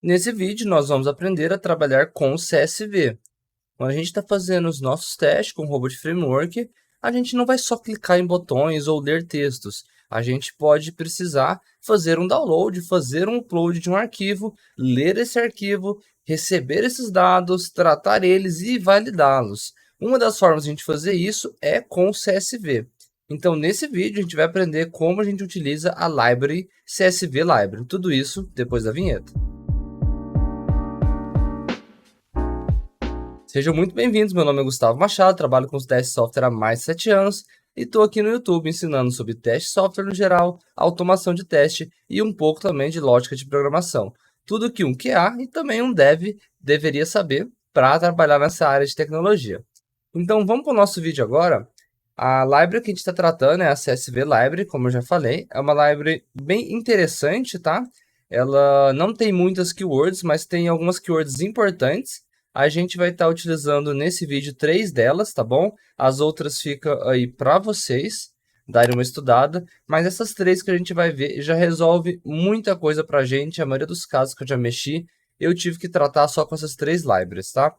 Nesse vídeo, nós vamos aprender a trabalhar com o CSV. Quando a gente está fazendo os nossos testes com o Robot Framework, a gente não vai só clicar em botões ou ler textos. A gente pode precisar fazer um download, fazer um upload de um arquivo, ler esse arquivo, receber esses dados, tratar eles e validá-los. Uma das formas de a gente fazer isso é com o CSV. Então, nesse vídeo, a gente vai aprender como a gente utiliza a library CSV Library. Tudo isso depois da vinheta. Sejam muito bem-vindos, meu nome é Gustavo Machado, trabalho com os testes de software há mais de 7 anos e estou aqui no YouTube ensinando sobre teste de software no geral, automação de teste e um pouco também de lógica de programação. Tudo que um QA e também um dev deveria saber para trabalhar nessa área de tecnologia. Então vamos para o nosso vídeo agora. A library que a gente está tratando é a CSV Library, como eu já falei. É uma library bem interessante, tá? Ela não tem muitas keywords, mas tem algumas keywords importantes. A gente vai estar utilizando nesse vídeo 3 delas, tá bom? As outras ficam aí para vocês darem uma estudada, mas essas 3 que a gente vai ver já resolve muita coisa para a gente. A maioria dos casos que eu já mexi, eu tive que tratar só com essas 3 libraries, tá?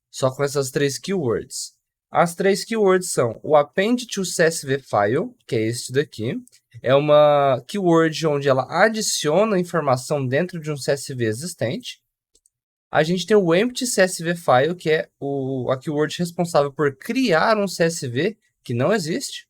Só com essas 3 keywords. As 3 keywords são o append to CSV file, que é este daqui. É uma keyword onde ela adiciona informação dentro de um CSV existente. A gente tem o empty CSV file, que é a keyword responsável por criar um CSV que não existe.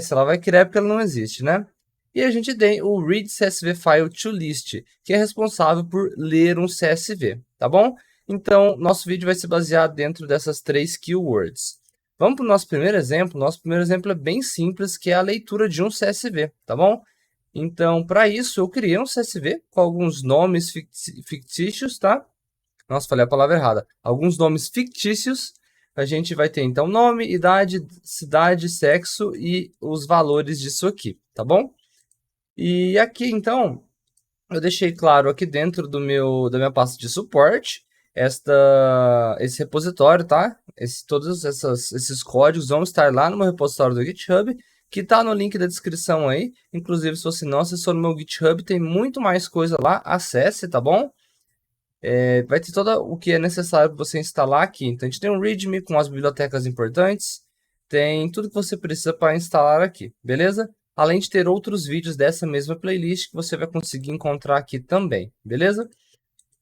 Se ela vai criar é porque ela não existe, né? E a gente tem o read CSV file to list, que é responsável por ler um CSV, tá bom? Então, nosso vídeo vai se basear dentro dessas 3 keywords. Vamos para o nosso primeiro exemplo. Nosso primeiro exemplo é bem simples, que é a leitura de um CSV, tá bom? Então, para isso, eu criei um CSV com alguns nomes fictícios, tá? Nossa, falei a palavra errada. Alguns nomes fictícios. A gente vai ter, então, nome, idade, cidade, sexo e os valores disso aqui, tá bom? E aqui, então, eu deixei claro aqui dentro da minha pasta de suporte, esse repositório, tá? Todos esses códigos vão estar lá no meu repositório do GitHub, que está no link da descrição aí. Inclusive, se você não acessou no meu GitHub, tem muito mais coisa lá, acesse, tá bom? Vai ter todo o que é necessário para você instalar aqui. Então, a gente tem um README com as bibliotecas importantes, tem tudo que você precisa para instalar aqui, beleza? Além de ter outros vídeos dessa mesma playlist que você vai conseguir encontrar aqui também, beleza?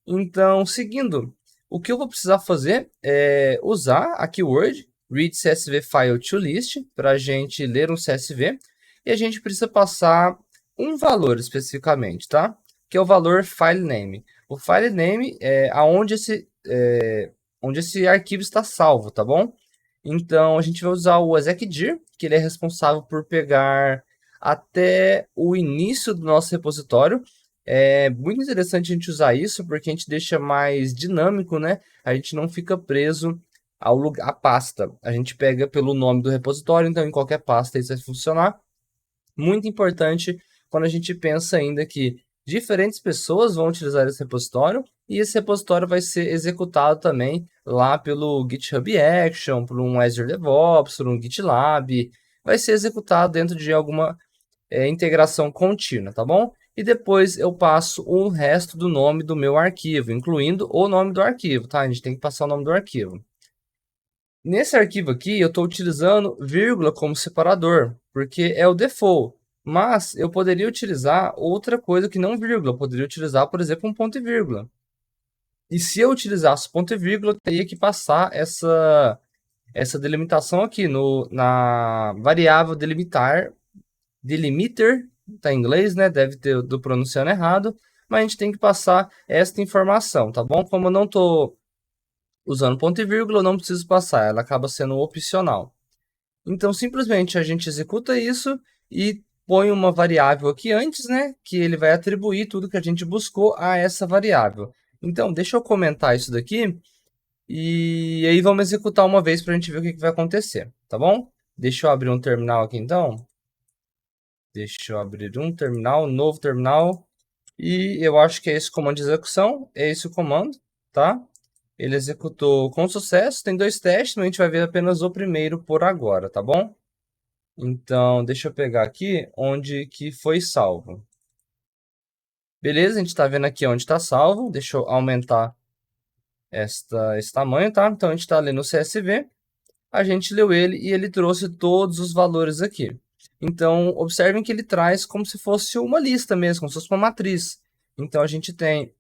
Então, seguindo, o que eu vou precisar fazer é usar a keyword read CSV file to list para a gente ler um CSV e a gente precisa passar um valor especificamente, tá? Que é o valor file name. O file name é onde esse arquivo está salvo, tá bom? Então, a gente vai usar o execdir, que ele é responsável por pegar até o início do nosso repositório. É muito interessante a gente usar isso, porque a gente deixa mais dinâmico, né? A gente não fica preso ao lugar, à pasta. A gente pega pelo nome do repositório, então em qualquer pasta isso vai funcionar. Muito importante quando a gente pensa ainda que diferentes pessoas vão utilizar esse repositório e esse repositório vai ser executado também lá pelo GitHub Action, por um Azure DevOps, por um GitLab. Vai ser executado dentro de alguma integração contínua, tá bom? E depois eu passo o resto do nome do meu arquivo, incluindo o nome do arquivo, tá? A gente tem que passar o nome do arquivo. Nesse arquivo aqui, eu estou utilizando vírgula como separador, porque é o default. Mas eu poderia utilizar outra coisa que não vírgula. Eu poderia utilizar, por exemplo, um ponto e vírgula. E se eu utilizasse ponto e vírgula, eu teria que passar essa delimitação aqui na variável delimiter, tá em inglês, né? Deve ter do pronunciando errado, mas a gente tem que passar esta informação, tá bom? Como eu não estou usando ponto e vírgula, eu não preciso passar, ela acaba sendo opcional. Então, simplesmente a gente executa isso e põe uma variável aqui antes, né? Que ele vai atribuir tudo que a gente buscou a essa variável. Então, deixa eu comentar isso daqui e aí vamos executar uma vez para a gente ver o que vai acontecer, tá bom? Deixa eu abrir um terminal aqui então. Deixa eu abrir um terminal, um novo terminal. E eu acho que é esse o comando de execução, é esse o comando, tá? Ele executou com sucesso, tem 2 testes, mas a gente vai ver apenas o primeiro por agora, tá bom? Então, deixa eu pegar aqui onde que foi salvo. Beleza, a gente está vendo aqui onde está salvo. Deixa eu aumentar esse tamanho, tá? Então, a gente está lendo o CSV, a gente leu ele e ele trouxe todos os valores aqui. Então, observem que ele traz como se fosse uma lista mesmo, como se fosse uma matriz. Então, a gente tem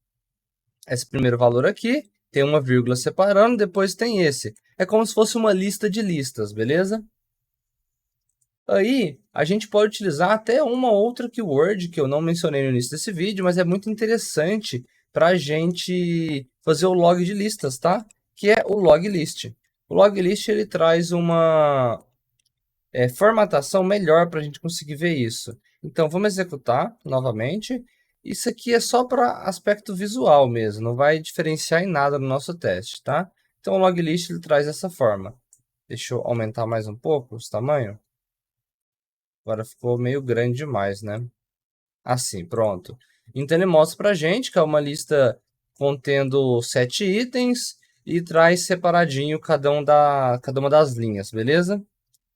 esse primeiro valor aqui, tem uma vírgula separando, depois tem esse. É como se fosse uma lista de listas, beleza? Aí, a gente pode utilizar até uma outra keyword que eu não mencionei no início desse vídeo, mas é muito interessante para a gente fazer o log de listas, tá? Que é o log list. O log list ele traz uma formatação melhor para a gente conseguir ver isso. Então, vamos executar novamente. Isso aqui é só para aspecto visual mesmo, não vai diferenciar em nada no nosso teste, tá? Então, o log list ele traz dessa forma. Deixa eu aumentar mais um pouco esse tamanho. Agora ficou meio grande demais, né? Assim, pronto. Então ele mostra para a gente que é uma lista contendo 7 itens e traz separadinho cada uma das linhas, beleza?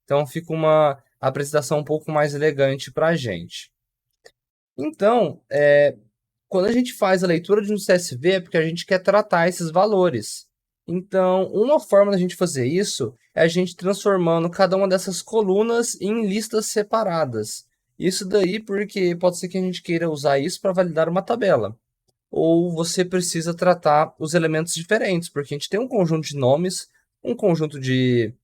Então fica uma apresentação um pouco mais elegante para a gente. Então, quando a gente faz a leitura de um CSV é porque a gente quer tratar esses valores. Então, uma forma da gente fazer isso é a gente transformando cada uma dessas colunas em listas separadas. Isso daí porque pode ser que a gente queira usar isso para validar uma tabela. Ou você precisa tratar os elementos diferentes, porque a gente tem um conjunto de nomes, um conjunto de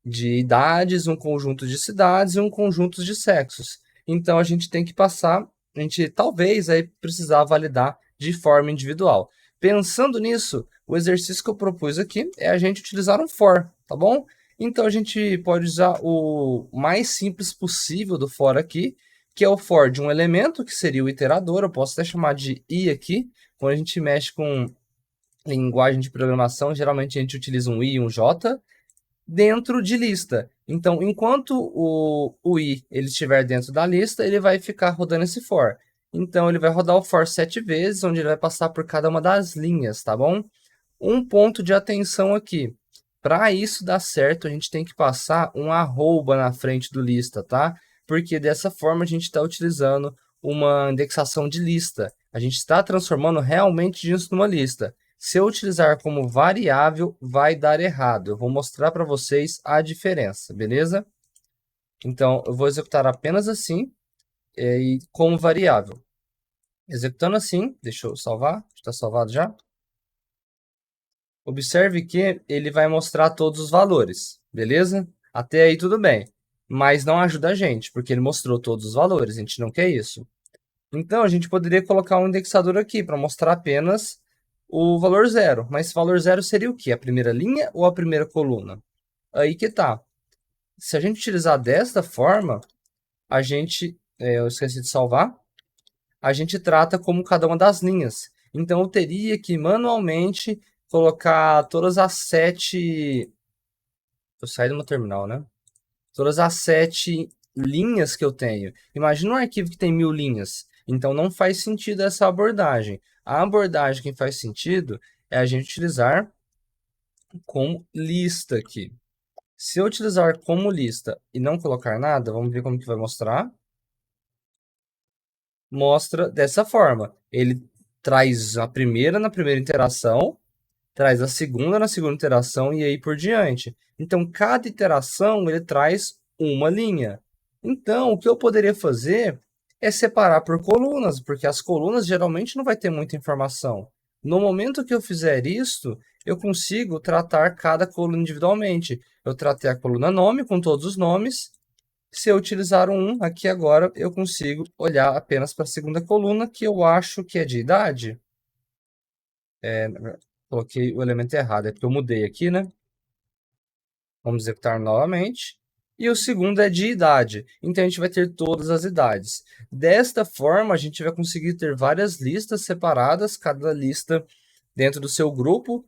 idades, um conjunto de cidades e um conjunto de sexos. Então a gente tem que passar, a gente talvez aí precisar validar de forma individual. Pensando nisso, o exercício que eu propus aqui é a gente utilizar um for, tá bom? Então a gente pode usar o mais simples possível do for aqui, que é o for de um elemento, que seria o iterador, eu posso até chamar de i aqui. Quando a gente mexe com linguagem de programação, geralmente a gente utiliza um i e um j, dentro de lista. Então, enquanto o i ele estiver dentro da lista, ele vai ficar rodando esse for. Então, ele vai rodar o for 7 vezes, onde ele vai passar por cada uma das linhas, tá bom? Um ponto de atenção aqui. Para isso dar certo, a gente tem que passar um arroba na frente do lista, tá? Porque dessa forma a gente está utilizando uma indexação de lista. A gente está transformando realmente isso numa lista. Se eu utilizar como variável, vai dar errado. Eu vou mostrar para vocês a diferença, beleza? Então, eu vou executar apenas assim e como variável. Executando assim, deixa eu salvar, está salvado já. Observe que ele vai mostrar todos os valores, beleza? Até aí tudo bem, mas não ajuda a gente, porque ele mostrou todos os valores, a gente não quer isso. Então, a gente poderia colocar um indexador aqui para mostrar apenas o valor zero. Mas esse valor zero seria o quê? A primeira linha ou a primeira coluna? Aí que tá. Se a gente utilizar desta forma, a gente... eu esqueci de salvar. A gente trata como cada uma das linhas. Então, eu teria que manualmente colocar todas as 7... Eu saí do meu terminal, né? Todas as 7 linhas que eu tenho. Imagina um arquivo que tem 1000 linhas. Então, não faz sentido essa abordagem. A abordagem que faz sentido é a gente utilizar como lista aqui. Se eu utilizar como lista e não colocar nada, vamos ver como que vai mostrar. Mostra dessa forma. Ele traz a primeira na primeira interação, traz a segunda na segunda interação e aí por diante. Então, cada iteração ele traz uma linha. Então, o que eu poderia fazer é separar por colunas, porque as colunas geralmente não vai ter muita informação. No momento que eu fizer isto, eu consigo tratar cada coluna individualmente. Eu tratei a coluna nome com todos os nomes. Se eu utilizar um aqui agora, eu consigo olhar apenas para a segunda coluna, que eu acho que é de idade. Coloquei o elemento errado, é porque eu mudei aqui, né? Vamos executar novamente. E o segundo é de idade. Então, a gente vai ter todas as idades. Desta forma, a gente vai conseguir ter várias listas separadas, cada lista dentro do seu grupo,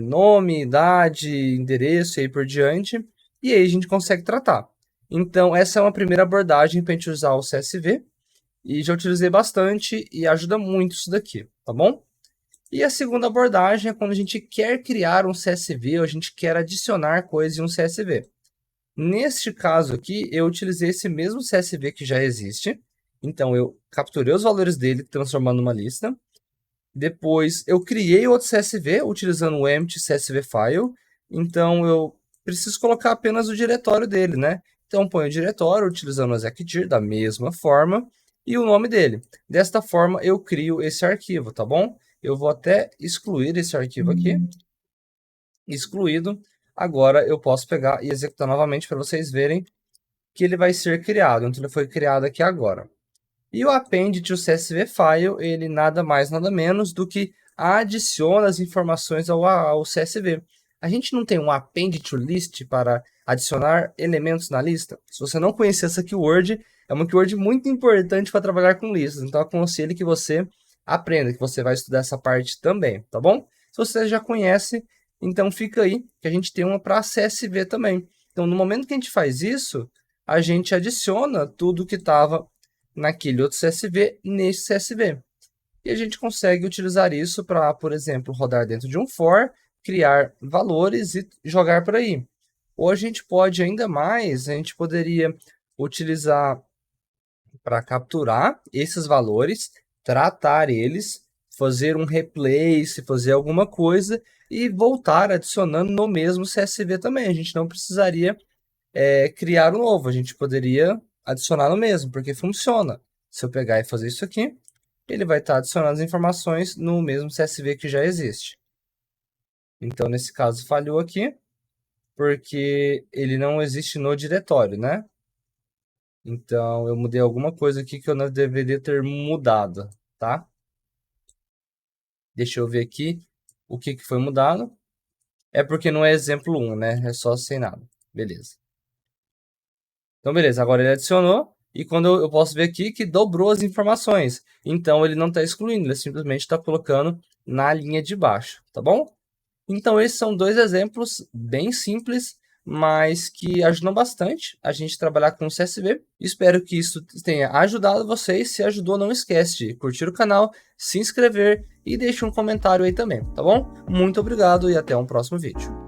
nome, idade, endereço e aí por diante. E aí a gente consegue tratar. Então, essa é uma primeira abordagem para a gente usar o CSV. E já utilizei bastante e ajuda muito isso daqui, tá bom? E a segunda abordagem é quando a gente quer criar um CSV ou a gente quer adicionar coisas em um CSV. Neste caso aqui, eu utilizei esse mesmo CSV que já existe, Então, eu capturei os valores dele, transformando numa lista. Depois, eu criei outro CSV utilizando o empty CSV file. Então, eu preciso colocar apenas o diretório dele, né? Então, ponho o diretório utilizando o execdir da mesma forma e o nome dele. Desta forma, eu crio esse arquivo, tá bom? Eu vou até excluir esse arquivo aqui. Excluído. Agora, eu posso pegar e executar novamente para vocês verem que ele vai ser criado. Então, ele foi criado aqui agora. E o append to CSV file, ele nada mais, nada menos do que adiciona as informações ao CSV. A gente não tem um append to list para adicionar elementos na lista? Se você não conhecer essa keyword, é uma keyword muito importante para trabalhar com listas. Então, eu aconselho que você aprenda, que você vai estudar essa parte também, tá bom? Se você já conhece, então fica aí, que a gente tem uma para CSV também. Então, no momento que a gente faz isso, a gente adiciona tudo que estava naquele outro CSV, nesse CSV. E a gente consegue utilizar isso para, por exemplo, rodar dentro de um for, criar valores e jogar por aí. Ou a gente pode ainda mais, a gente poderia utilizar para capturar esses valores, tratar eles, fazer um replace, fazer alguma coisa e voltar adicionando no mesmo CSV também. A gente não precisaria criar um novo, a gente poderia adicionar no mesmo, porque funciona. Se eu pegar e fazer isso aqui, ele vai estar adicionando as informações no mesmo CSV que já existe. Então, nesse caso, falhou aqui, porque ele não existe no diretório, né? Então, eu mudei alguma coisa aqui que eu não deveria ter mudado, tá? Deixa eu ver aqui o que foi mudado. É porque não é exemplo 1, né? É só sem nada. Beleza. Então, beleza. Agora ele adicionou. E quando eu posso ver aqui que dobrou as informações. Então, ele não está excluindo. Ele simplesmente está colocando na linha de baixo. Tá bom? Então, esses são dois exemplos bem simples, mas que ajudam bastante a gente trabalhar com o CSV. Espero que isso tenha ajudado vocês. Se ajudou, não esquece de curtir o canal, se inscrever e deixe um comentário aí também, tá bom? Muito obrigado e até um próximo vídeo.